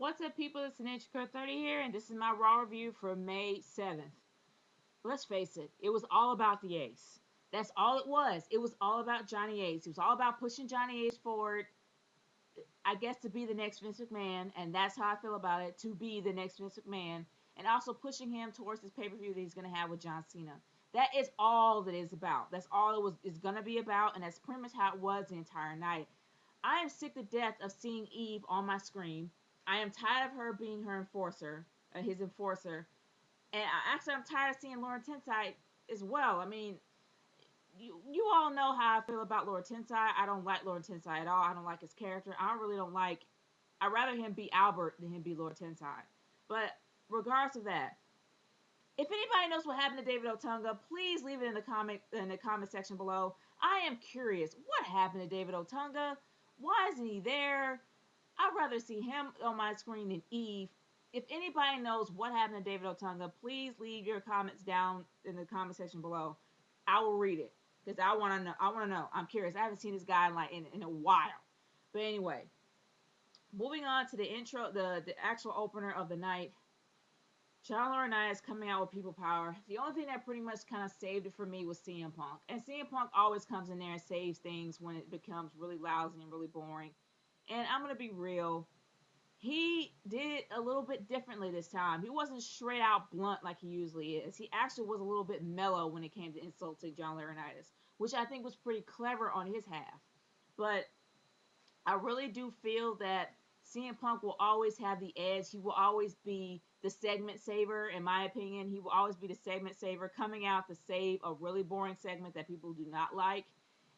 What's up, people? It's Ninja Code 30 here, and this is my Raw review for May 7th. Let's face it, it was all about the Ace. That's all it was. It was all about Johnny Ace. It was all about pushing Johnny Ace forward, I guess, to be the next Vince McMahon, and that's how I feel about it, to be the next Vince McMahon, and also pushing him towards this pay-per-view that he's going to have with John Cena. That is all that it's about. That's all it was is going to be about, and that's pretty much how it was the entire night. I am sick to death of seeing Eve on my screen. I am tired of her being her enforcer, his enforcer, and I'm tired of seeing Lauren Tensai as well. I mean, you all know how I feel about Lauren Tensai. I don't like Lauren Tensai at all. I don't like his character. I really don't like. I'd rather him be Albert than him be Lauren Tensai. But regardless of that, if anybody knows what happened to David Otunga, please leave it in the comment section below. I am curious what happened to David Otunga. Why isn't he there? I'd rather see him on my screen than Eve. If anybody knows what happened to David Otunga, please leave your comments down in the comment section below. I will read it because I want to know. I want to know. I'm curious. I haven't seen this guy in a while. But anyway, moving on to the intro, the actual opener of the night. John Laurinaitis coming out with People Power. The only thing that pretty much kind of saved it for me was CM Punk. And CM Punk always comes in there and saves things when it becomes really lousy and really boring. And I'm going to be real. He did a little bit differently this time. He wasn't straight out blunt like he usually is. He actually was a little bit mellow when it came to insulting John Laurinaitis, which I think was pretty clever on his half. But I really do feel that CM Punk will always have the edge. He will always be the segment saver, in my opinion. He will always be the segment saver, coming out to save a really boring segment that people do not like.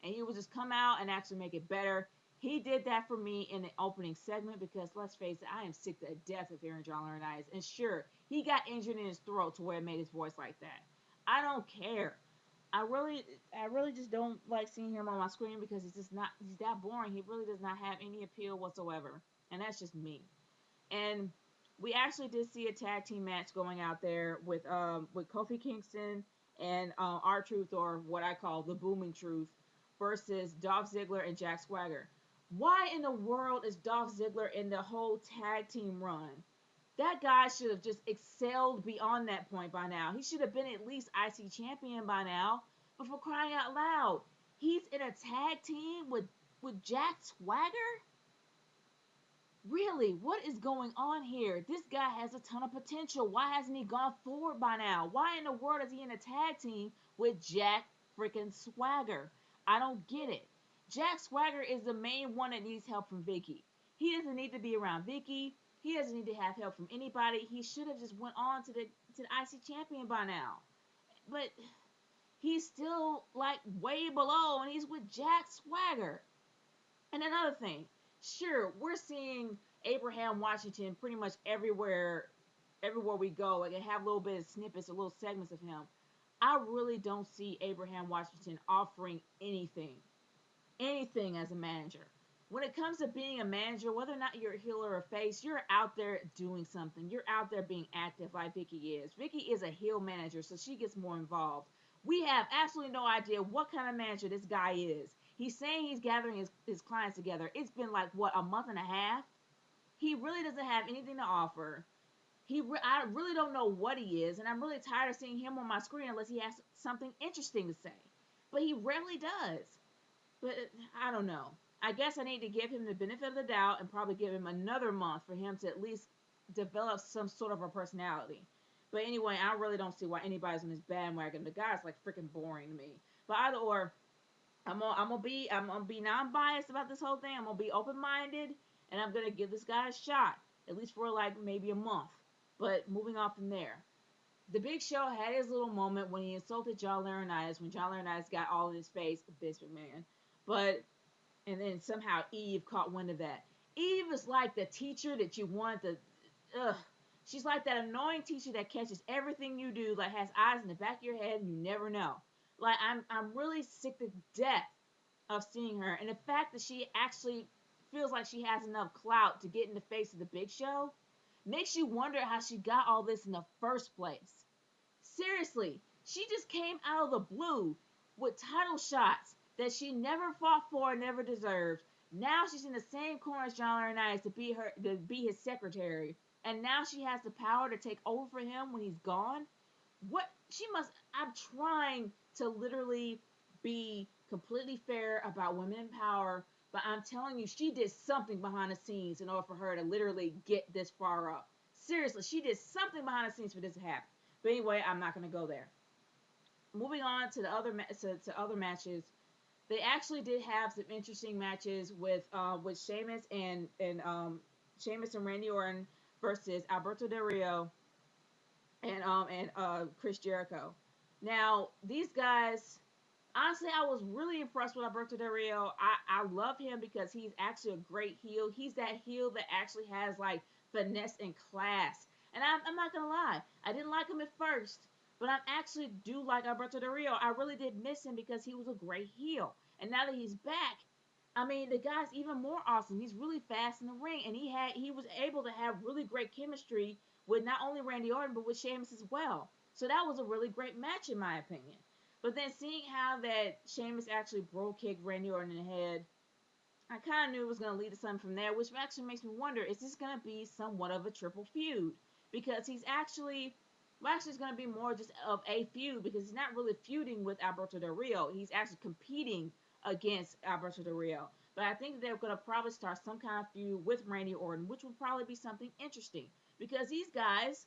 And he will just come out and actually make it better. He did that for me in the opening segment because, let's face it, I am sick to death of hearing John Laurinaitis. And sure, he got injured in his throat to where it made his voice like that. I don't care. I really just don't like seeing him on my screen because he's that boring. He really does not have any appeal whatsoever, and that's just me. And we actually did see a tag team match going out there with Kofi Kingston and R-Truth, or what I call the Booming Truth, versus Dolph Ziggler and Jack Swagger. Why in the world is Dolph Ziggler in the whole tag team run? That guy should have just excelled beyond that point by now. He should have been at least IC champion by now. But for crying out loud, he's in a tag team with Jack Swagger? Really, what is going on here? This guy has a ton of potential. Why hasn't he gone forward by now? Why in the world is he in a tag team with Jack freaking Swagger? I don't get it. Jack Swagger is the main one that needs help from Vicky. He doesn't need to be around Vicky. He doesn't need to have help from anybody. He should have just went on to the IC champion by now. But he's still like way below, and he's with Jack Swagger. And another thing, sure, we're seeing Abraham Washington pretty much everywhere we go. Like, I have a little bit of snippets, a little segments of him. I really don't see Abraham Washington offering anything as a manager. When it comes to being a manager, whether or not you're a heel or a face, you're out there doing something. You're out there being active like Vicky is. Vicky is a heel manager, so she gets more involved. We have absolutely no idea what kind of manager this guy is. He's saying he's gathering his clients together. It's been like, what, a month and a half? He really doesn't have anything to offer. I really don't know what he is, and I'm really tired of seeing him on my screen unless he has something interesting to say. But he rarely does. But I don't know. I guess I need to give him the benefit of the doubt and probably give him another month for him to at least develop some sort of a personality. But anyway, I really don't see why anybody's on this bandwagon. The guy's like freaking boring to me. But either or, I'm gonna be non-biased about this whole thing. I'm gonna be open-minded, and I'm gonna give this guy a shot, at least for like maybe a month. But moving on from there, the Big Show had his little moment when he insulted John Laurinaitis when John Laurinaitis got all in his face, Vince McMahon. But and then somehow Eve caught wind of that. Eve is like the teacher that you want to. Ugh. She's like that annoying teacher that catches everything you do, like has eyes in the back of your head and you never know. Like I'm really sick to death of seeing her, and the fact that she actually feels like she has enough clout to get in the face of the Big Show makes you wonder how she got all this in the first place. Seriously, she just came out of the blue with title shots that she never fought for, never deserved. Now she's in the same corner as John Laurinaitis to be his secretary, and now she has the power to take over for him when he's gone. What she must. I'm trying to literally be completely fair about women in power, but I'm telling you, she did something behind the scenes in order for her to literally get this far up. Seriously, she did something behind the scenes for this to happen. But anyway, I'm not going to go there. Moving on to the other matches, they actually did have some interesting matches with Sheamus and Sheamus and Randy Orton versus Alberto Del Rio and Chris Jericho. Now these guys, honestly, I was really impressed with Alberto Del Rio. I love him because he's actually a great heel. He's that heel that actually has like finesse and class. And I'm not gonna lie, I didn't like him at first, but I actually do like Alberto Del Rio. I really did miss him because he was a great heel. And now that he's back, I mean the guy's even more awesome. He's really fast in the ring, and he was able to have really great chemistry with not only Randy Orton but with Sheamus as well. So that was a really great match in my opinion. But then seeing how that Sheamus actually bro kicked Randy Orton in the head, I kind of knew it was going to lead to something from there, which actually makes me wonder, is this going to be somewhat of a triple feud? Because it's going to be more just of a feud because he's not really feuding with Alberto Del Rio. He's actually competing against Alberto Del Rio. But I think they're going to probably start some kind of feud with Randy Orton, which will probably be something interesting because these guys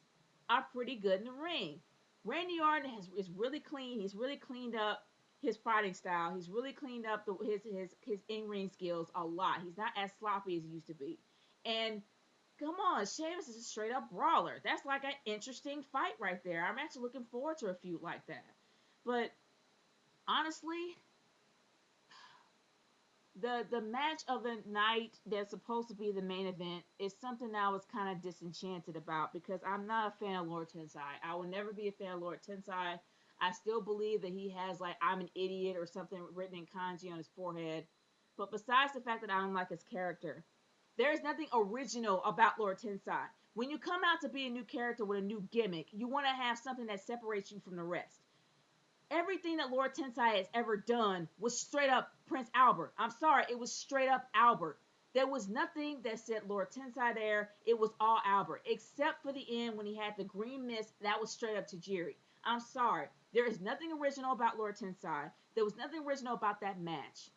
are pretty good in the ring. Randy Orton is really clean. He's really cleaned up his fighting style. He's really cleaned up his in ring skills a lot. He's not as sloppy as he used to be. And come on, Sheamus is a straight up brawler. That's like an interesting fight right there. I'm actually looking forward to a feud like that. But honestly, the match of the night that's supposed to be the main event is something that I was kind of disenchanted about because I'm not a fan of Lord Tensai. I will never be a fan of Lord Tensai. I still believe that he has like I'm an idiot or something written in kanji on his forehead. But besides the fact that I don't like his character, there is nothing original about Lord Tensai. When you come out to be a new character with a new gimmick, you want to have something that separates you from the rest. Everything that Lord Tensai has ever done was straight up Prince Albert. I'm sorry, it was straight up Albert. There was nothing that said Lord Tensai there. It was all Albert, except for the end when he had the green mist. That was straight up Tajiri. I'm sorry. There is nothing original about Lord Tensai. There was nothing original about that match.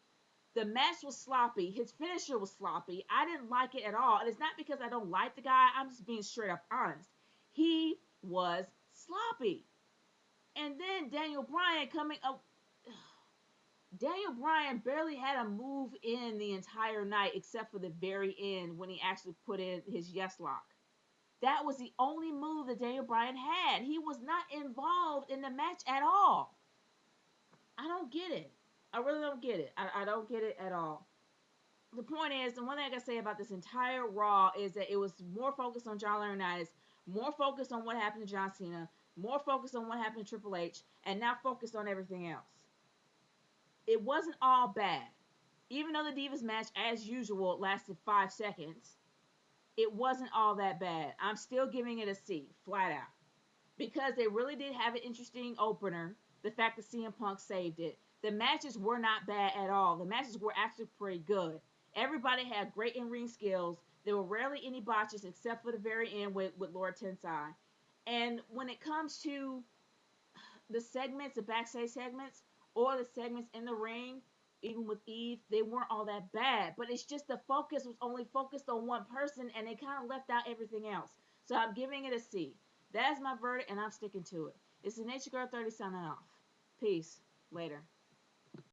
The match was sloppy. His finisher was sloppy. I didn't like it at all. And it's not because I don't like the guy. I'm just being straight up honest. He was sloppy. And then Daniel Bryan coming up. Daniel Bryan barely had a move in the entire night except for the very end when he actually put in his yes lock. That was the only move that Daniel Bryan had. He was not involved in the match at all. I don't get it. I really don't get it. I don't get it at all. The point is, the one thing I can say about this entire Raw is that it was more focused on John Laurinaitis, more focused on what happened to John Cena, more focused on what happened to Triple H, and not focused on everything else. It wasn't all bad. Even though the Divas match, as usual, lasted 5 seconds, it wasn't all that bad. I'm still giving it a C, flat out. Because they really did have an interesting opener. The fact that CM Punk saved it. The matches were not bad at all. The matches were actually pretty good. Everybody had great in-ring skills. There were rarely any botches except for the very end with Lord Tensai. And when it comes to the segments, the backstage segments, or the segments in the ring, even with Eve, they weren't all that bad. But it's just the focus was only focused on one person and they kind of left out everything else. So I'm giving it a C. That's my verdict and I'm sticking to it. It's the Nature Girl 30 signing off. Peace. Later.